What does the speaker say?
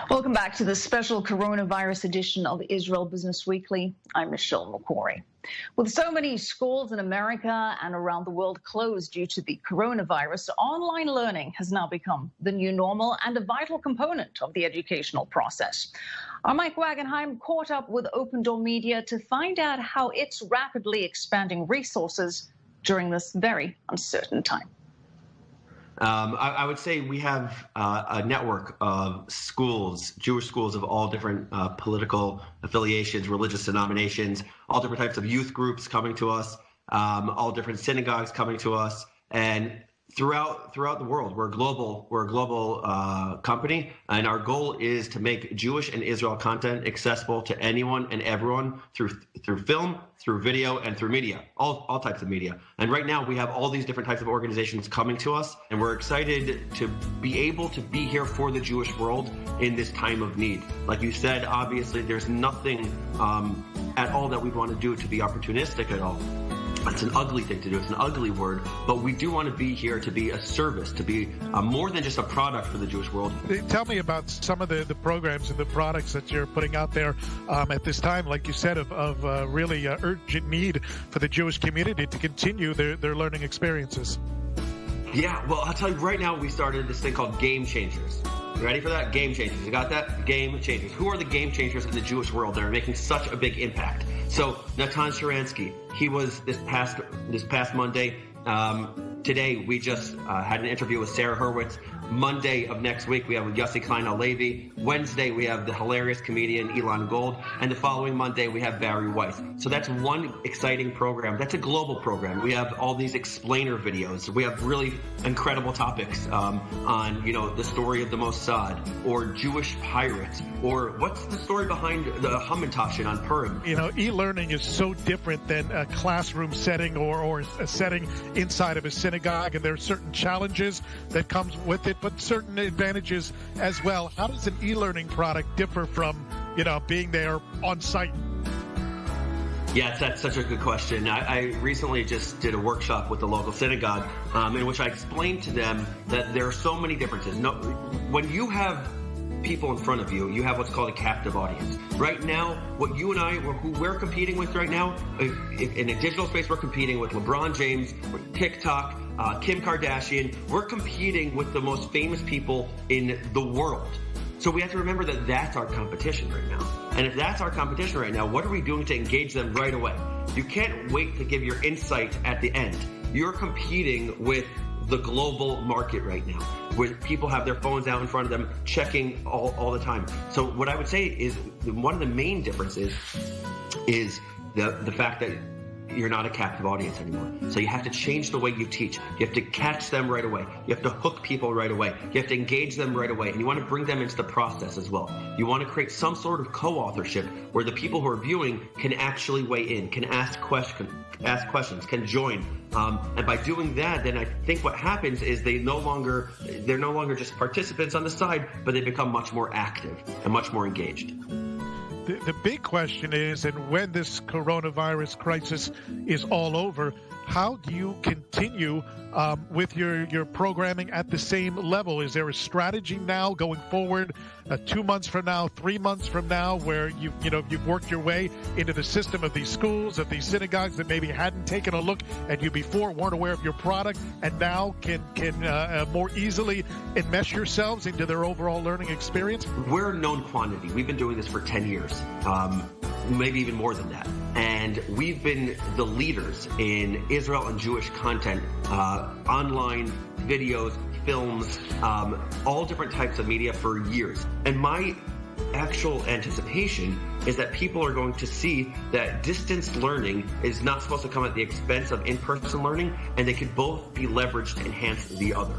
Welcome back to the special coronavirus edition of Israel Business Weekly. I'm Michelle McQuarrie. With so many schools in America and around the world closed due to the coronavirus, online learning has now become the new normal and a vital component of the educational process. Our Mike Wagenheim caught up with OpenDor Media to find out how it's rapidly expanding resources during this very uncertain time. I would say we have a network of schools, Jewish schools of all different political affiliations, religious denominations, all different types of youth groups coming to us, all different synagogues coming to us, and throughout the world. We're a global company, and our goal is to make Jewish and Israel content accessible to anyone and everyone through film, through video, and through media, all types of media. And right now we have all these different types of organizations coming to us, and we're excited to be able to be here for the Jewish world in this time of need. Like you said, obviously there's nothing at all that we'd want to do to be opportunistic at all. It's an ugly thing to do. It's an ugly word, but we do want to be here to be a service, to be more than just a product for the Jewish world. Tell me about some of the programs and the products that you're putting out there at this time, like you said, of really urgent need for the Jewish community to continue their learning experiences. Yeah, well, I'll tell you right now, we started this thing called Game Changers. You ready for that? Game Changers. You got that? Game Changers. Who are the game changers in the Jewish world that are making such a big impact? So Natan Sharansky, he was this past Monday. Today we just had an interview with Sarah Hurwitz. Monday of next week we have with Yossi Klein Alevi. Wednesday we have the hilarious comedian Elon Gold, and the following Monday we have Barry Weiss. So that's one exciting program. That's a global program. We have all these explainer videos. We have really incredible topics on the story of the Mossad, or Jewish pirates, or what's the story behind the Hamantashen on Purim. E-learning is so different than a classroom setting or a setting inside of a synagogue, and there are certain challenges that comes with it, but certain advantages as well. How does an e-learning product differ from, being there on site? Yeah, that's such a good question. I recently just did a workshop with the local synagogue in which I explained to them that there are so many differences. When you have people in front of you, you have what's called a captive audience. Right now, what you and I, who we're competing with right now, in a digital space, we're competing with LeBron James, with TikTok, Kim Kardashian. We're competing with the most famous people in the world. So we have to remember that that's our competition right now. And if that's our competition right now, what are we doing to engage them right away? You can't wait to give your insight at the end. You're competing with the global market right now, where people have their phones out in front of them, checking all the time. So what I would say is one of the main differences is the fact that you're not a captive audience anymore. So you have to change the way you teach. You have to catch them right away. You have to hook people right away. You have to engage them right away. And you want to bring them into the process as well. You want to create some sort of co-authorship where the people who are viewing can actually weigh in, can ask questions, can join. And by doing that, then I think what happens is they're no longer just participants on the side, but they become much more active and much more engaged. The big question is, and when this coronavirus crisis is all over, how do you continue with your programming at the same level? Is there a strategy now going forward, 2 months from now, 3 months from now, where you've worked your way into the system of these schools, of these synagogues that maybe hadn't taken a look at you before, weren't aware of your product, and now can more easily enmesh yourselves into their overall learning experience? We're a known quantity. We've been doing this for 10 years. Maybe even more than that. And we've been the leaders in Israel and Jewish content, online videos, films, all different types of media for years. And my actual anticipation is that people are going to see that distance learning is not supposed to come at the expense of in-person learning, and they could both be leveraged to enhance the other.